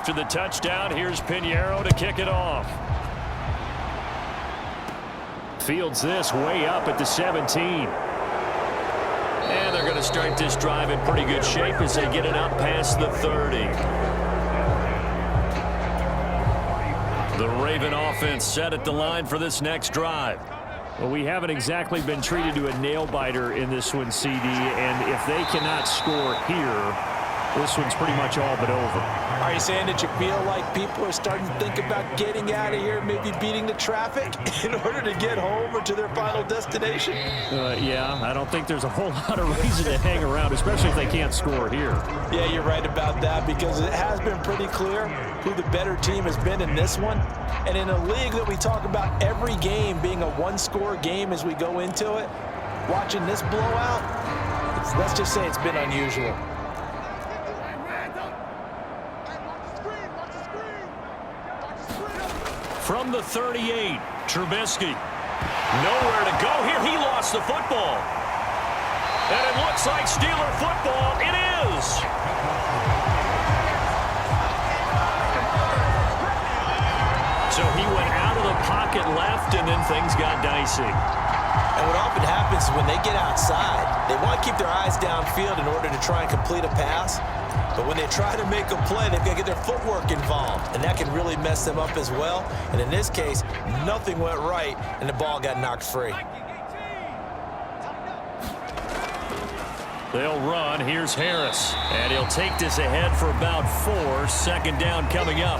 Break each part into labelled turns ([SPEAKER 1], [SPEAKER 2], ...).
[SPEAKER 1] After the touchdown, here's Pinheiro to kick it off. Fields this way up at the 17. And they're going to start this drive in pretty good shape as they get it up past the 30. The Raven offense set at the line for this next drive. Well, we haven't exactly been treated to a nail-biter in this one, CD, and if they cannot score here, this one's pretty much all but over.
[SPEAKER 2] Are you saying that you feel like people are starting to think about getting out of here, maybe beating the traffic in order to get home or to their final destination?
[SPEAKER 1] Yeah, I don't think there's a whole lot of reason to hang around, especially if they can't score here. Yeah,
[SPEAKER 2] you're right about that, because it has been pretty clear who the better team has been in this one. And in a league that we talk about every game being a one-score game as we go into it, watching this blowout, let's just say it's been unusual.
[SPEAKER 1] From the 38, Trubisky. Nowhere to go here. He lost the football. And it looks like Steeler football. It is. So he went out of the pocket left, and then things got dicey.
[SPEAKER 2] And what often happens is when they get outside, they want to keep their eyes downfield in order to try and complete a pass. But when they try to make a play, they've got to get their footwork involved, and that can really mess them up as well. And in this case, nothing went right, and the ball got knocked free.
[SPEAKER 1] They'll run. Here's Harris, and he'll take this ahead for about 4. Second down coming up.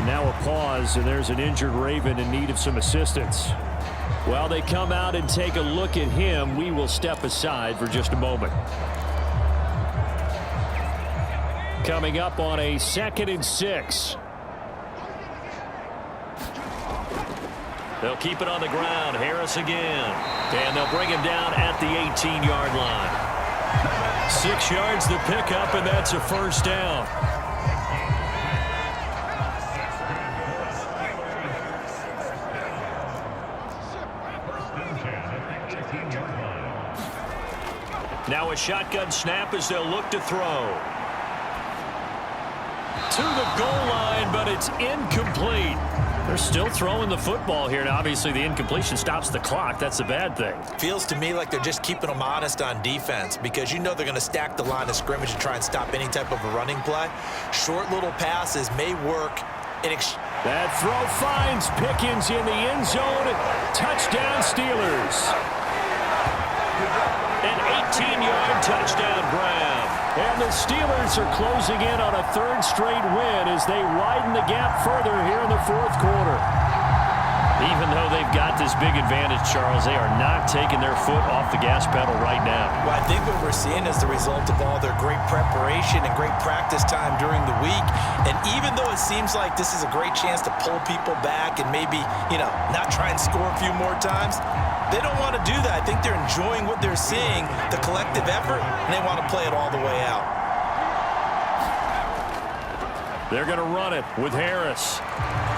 [SPEAKER 1] Now a pause, and there's an injured Raven in need of some assistance. While they come out and take a look at him, we will step aside for just a moment. Coming up on a 2nd and 6. They'll keep it on the ground. Harris again. And they'll bring him down at the 18-yard line. 6 yards the pickup, and that's a first down. Now a shotgun snap as they'll look to throw. To the goal line, but it's incomplete. They're still throwing the football here, and obviously the incompletion stops the clock. That's a bad thing.
[SPEAKER 2] Feels to me like they're just keeping them honest on defense, because you know they're going to stack the line of scrimmage and try and stop any type of a running play. Short little passes may work.
[SPEAKER 1] That throw finds Pickens in the end zone. Touchdown Steelers. An 18-yard touchdown grab. And the Steelers are closing in on a 3rd straight win as they widen the gap further here in the 4th quarter. Even though they've got this big advantage, Charles, they are not taking their foot off the gas pedal right now.
[SPEAKER 2] Well, I think what we're seeing is the result of all their great preparation and great practice time during the week. And even though it seems like this is a great chance to pull people back and maybe, not try and score a few more times, they don't want to do that. I think they're enjoying what they're seeing, the collective effort, and they want to play it all the way out.
[SPEAKER 1] They're going to run it with Harris.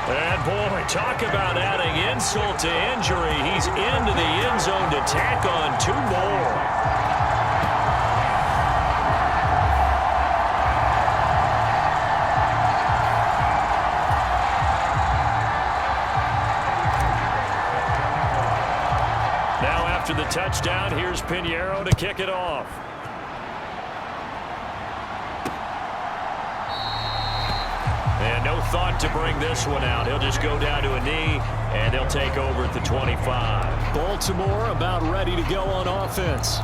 [SPEAKER 1] And, boy, talk about adding insult to injury. He's into the end zone to tack on 2 more. Now after the touchdown, here's Pinheiro to kick it off. And no thought to bring this one out. He'll just go down to a knee, and they'll take over at the 25. Baltimore about ready to go on offense.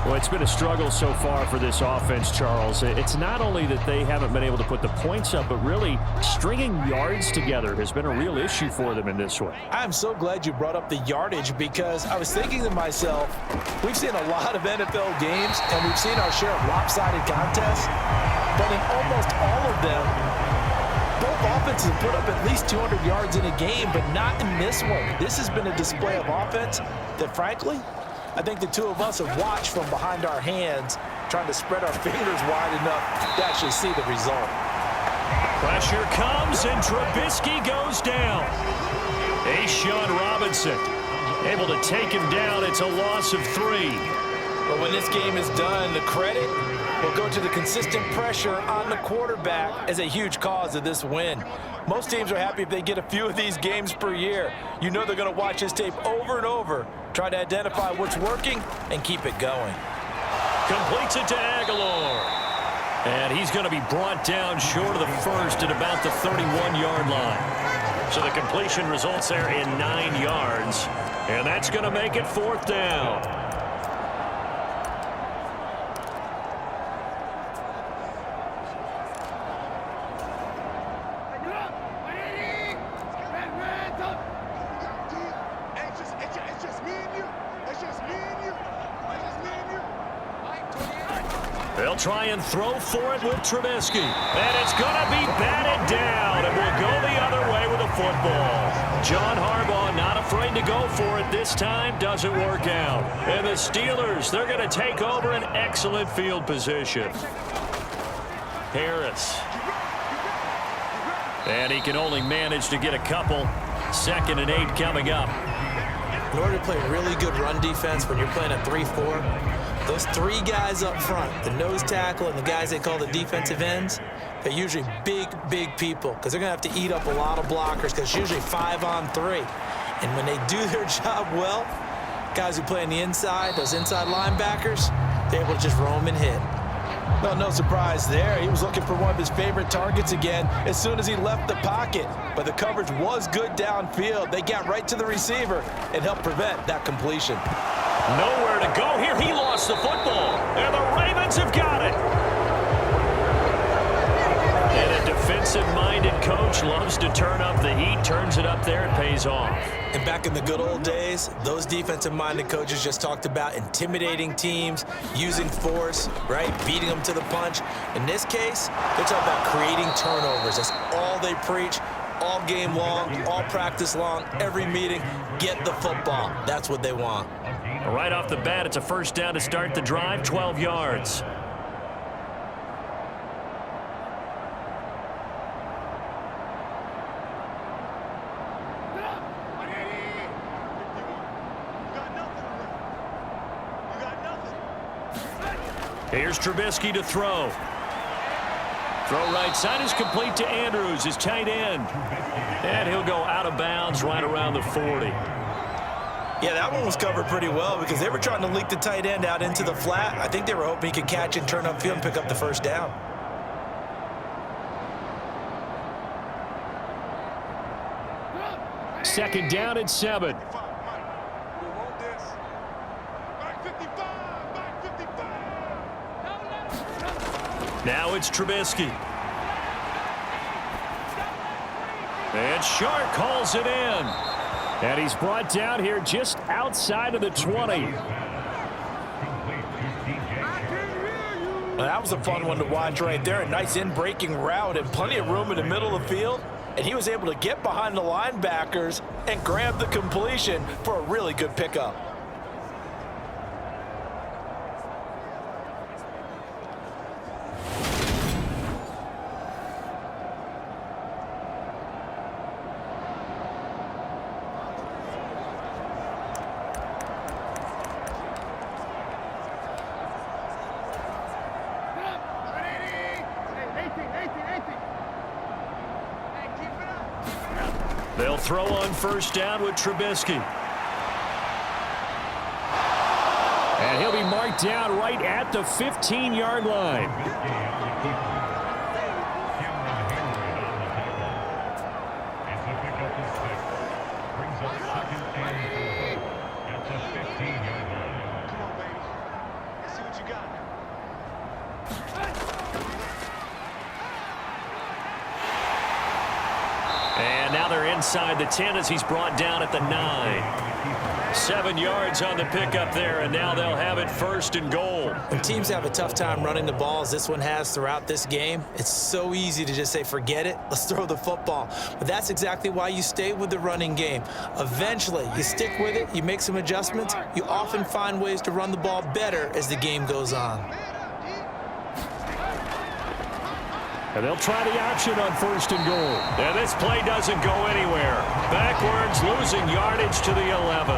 [SPEAKER 1] Well, it's been a struggle so far for this offense, Charles. It's not only that they haven't been able to put the points up, but really stringing yards together has been a real issue for them in this one.
[SPEAKER 2] I'm so glad you brought up the yardage, because I was thinking to myself, we've seen a lot of NFL games, and we've seen our share of lopsided contests, but in almost all of them, both offenses have put up at least 200 yards in a game, but not in this one. This has been a display of offense that, frankly, I think the two of us have watched from behind our hands, trying to spread our fingers wide enough to actually see the result.
[SPEAKER 1] Pressure comes, and Trubisky goes down. A'Shawn Robinson able to take him down. It's a loss of 3.
[SPEAKER 2] But when this game is done, the credit Well, Coach, the consistent pressure on the quarterback is a huge cause of this win. Most teams are happy if they get a few of these games per year. You know they're going to watch this tape over and over, try to identify what's working and keep it going.
[SPEAKER 1] Completes it to Aguilar. And he's going to be brought down short of the first at about the 31-yard line. So the completion results there in 9 yards. And that's going to make it 4th down. They'll try and throw for it with Trubisky. And it's going to be batted down. And will go the other way with the football. John Harbaugh not afraid to go for it this time. Doesn't work out. And the Steelers, they're going to take over an excellent field position. Harris. And he can only manage to get a couple. 2nd and 8 coming up.
[SPEAKER 2] In order to play really good run defense when you're playing a 3-4, those 3 guys up front, the nose tackle and the guys they call the defensive ends, they're usually big people because they're going to have to eat up a lot of blockers because it's usually 5-on-3. And when they do their job well, guys who play on the inside, those inside linebackers, they're able to just roam and hit. Well, no surprise there. He was looking for one of his favorite targets again as soon as he left the pocket. But the coverage was good downfield. They got right to the receiver and helped prevent that completion.
[SPEAKER 1] Nowhere to go here. He lost the football. And the Ravens have got it. And a defensive-minded coach loves to turn up the heat, turns it up there, and pays off.
[SPEAKER 2] And back in the good old days, those defensive-minded coaches just talked about intimidating teams, using force, right, beating them to the punch. In this case, they're talking about creating turnovers. That's all they preach, all game long, all practice long, every meeting. Get the football. That's what they want.
[SPEAKER 1] Right off the bat, it's a 1st down to start the drive, 12 yards. Here's Trubisky to throw. Throw right side is complete to Andrews, his tight end. And he'll go out of bounds right around the 40.
[SPEAKER 2] Yeah, that one was covered pretty well because they were trying to leak the tight end out into the flat. I think they were hoping he could catch and turn upfield and pick up the 1st down.
[SPEAKER 1] Second down and 7. Now it's Trubisky. And Shark calls it in. And he's brought down here just outside of the 20.
[SPEAKER 2] Well, that was a fun one to watch right there. A nice in-breaking route and plenty of room in the middle of the field. And he was able to get behind the linebackers and grab the completion for a really good pickup.
[SPEAKER 1] They'll throw on 1st down with Trubisky. And he'll be marked down right at the 15-yard line. And now they're inside the 10 as he's brought down at the 9. 7 yards on the pickup there, and now they'll have it 1st and goal.
[SPEAKER 2] When teams have a tough time running the ball, as this one has throughout this game, it's so easy to just say, forget it, let's throw the football. But that's exactly why you stay with the running game. Eventually, you stick with it, you make some adjustments, you often find ways to run the ball better as the game goes on.
[SPEAKER 1] And they'll try the option on 1st and goal. And this play doesn't go anywhere. Backwards, losing yardage to the 11.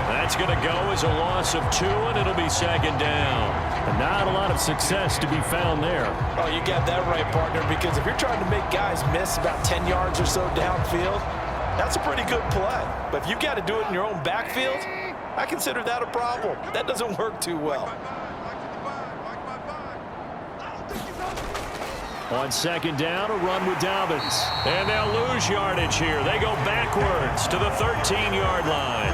[SPEAKER 1] That's going to go as a loss of 2, and it'll be 2nd down. And not a lot of success to be found there.
[SPEAKER 2] Oh, you got that right, partner, because if you're trying to make guys miss about 10 yards or so downfield, that's a pretty good play. But if you've got to do it in your own backfield, I consider that a problem. That doesn't work too well.
[SPEAKER 1] On second down, a run with Dobbins. And they'll lose yardage here. They go backwards to the 13-yard line.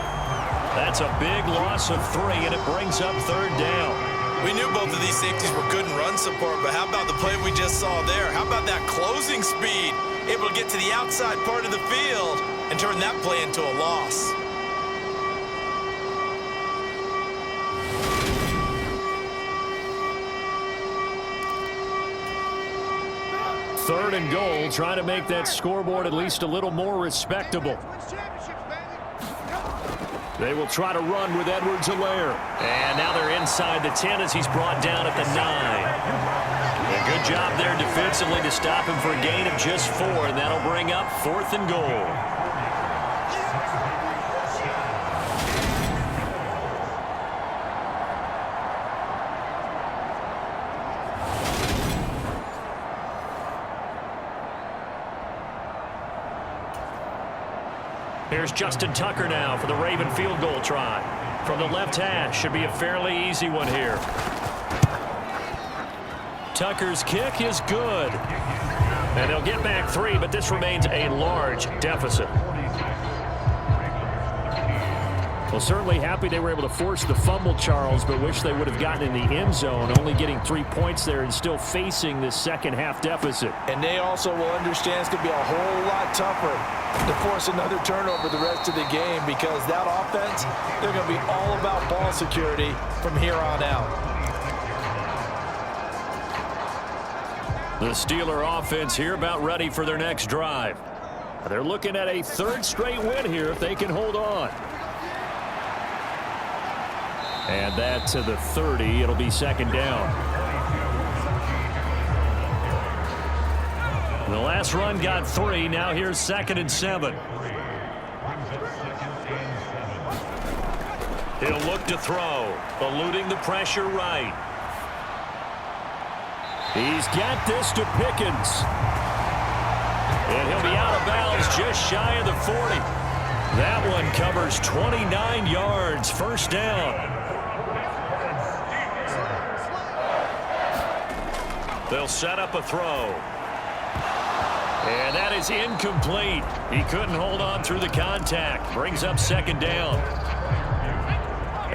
[SPEAKER 1] That's a big loss of 3, and it brings up third down.
[SPEAKER 3] We knew both of these safeties were good in run support, but how about the play we just saw there? How about that closing speed? Able to get to the outside part of the field and turn that play into a loss.
[SPEAKER 1] Third and goal, trying to make that scoreboard at least a little more respectable. They will try to run with Edwards-Helaire. And now they're inside the 10 as he's brought down at the 9. A good job there defensively to stop him for a gain of just 4, and that'll bring up 4th and goal. Here's Justin Tucker now for the Raven field goal try. From the left hash, should be a fairly easy one here. Tucker's kick is good. And they'll get back 3, but this remains a large deficit. Well, certainly happy they were able to force the fumble, Charles, but wish they would have gotten in the end zone, only getting 3 points there and still facing this second half deficit.
[SPEAKER 2] And they also will understand it's going to be a whole lot tougher to force another turnover the rest of the game, because that offense, they're going to be all about ball security from here on out.
[SPEAKER 1] The Steeler offense here about ready for their next drive. They're looking at a 3rd straight win here if they can hold on. And that to the 30. It'll be second down. The last run got 3. Now here's 2nd and 7. He'll look to throw. Eluding the pressure right. He's got this to Pickens. And he'll be out of bounds just shy of the 40. That one covers 29 yards. First down. They'll set up a throw. And that is incomplete. He couldn't hold on through the contact. Brings up second down.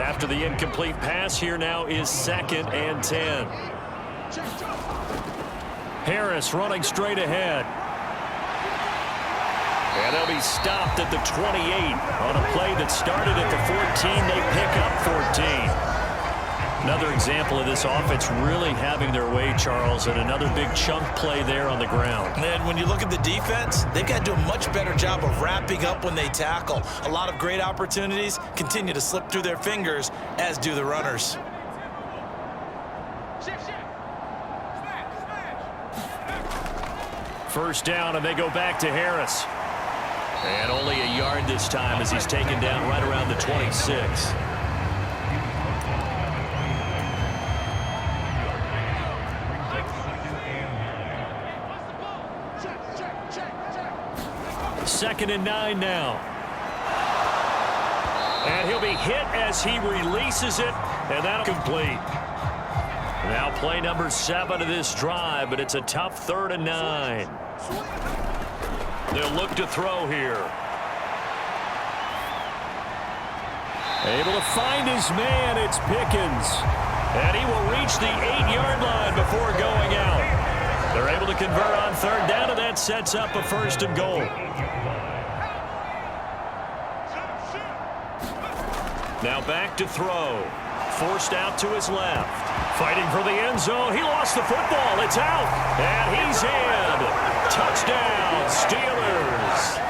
[SPEAKER 1] After the incomplete pass, here now is 2nd and 10. Harris running straight ahead. And they'll be stopped at the 28 on a play that started at the 14. They pick up 14. Another example of this offense really having their way, Charles, and another big chunk play there on the ground.
[SPEAKER 3] And when you look at the defense, they've got to do a much better job of wrapping up when they tackle. A lot of great opportunities continue to slip through their fingers, as do the runners.
[SPEAKER 1] First down, and they go back to Harris. And only a yard this time as he's taken down right around the 26. Second and 9 now. And he'll be hit as he releases it, and that'll complete. Now play number 7 of this drive, but it's a tough 3rd and 9. They'll look to throw here. Able to find his man, it's Pickens. And he will reach the 8-yard line before going out. They're able to convert on 3rd down, and that sets up a 1st and goal. Now back to throw. Forced out to his left. Fighting for the end zone. He lost the football. It's out. And he's in. Touchdown, Steelers.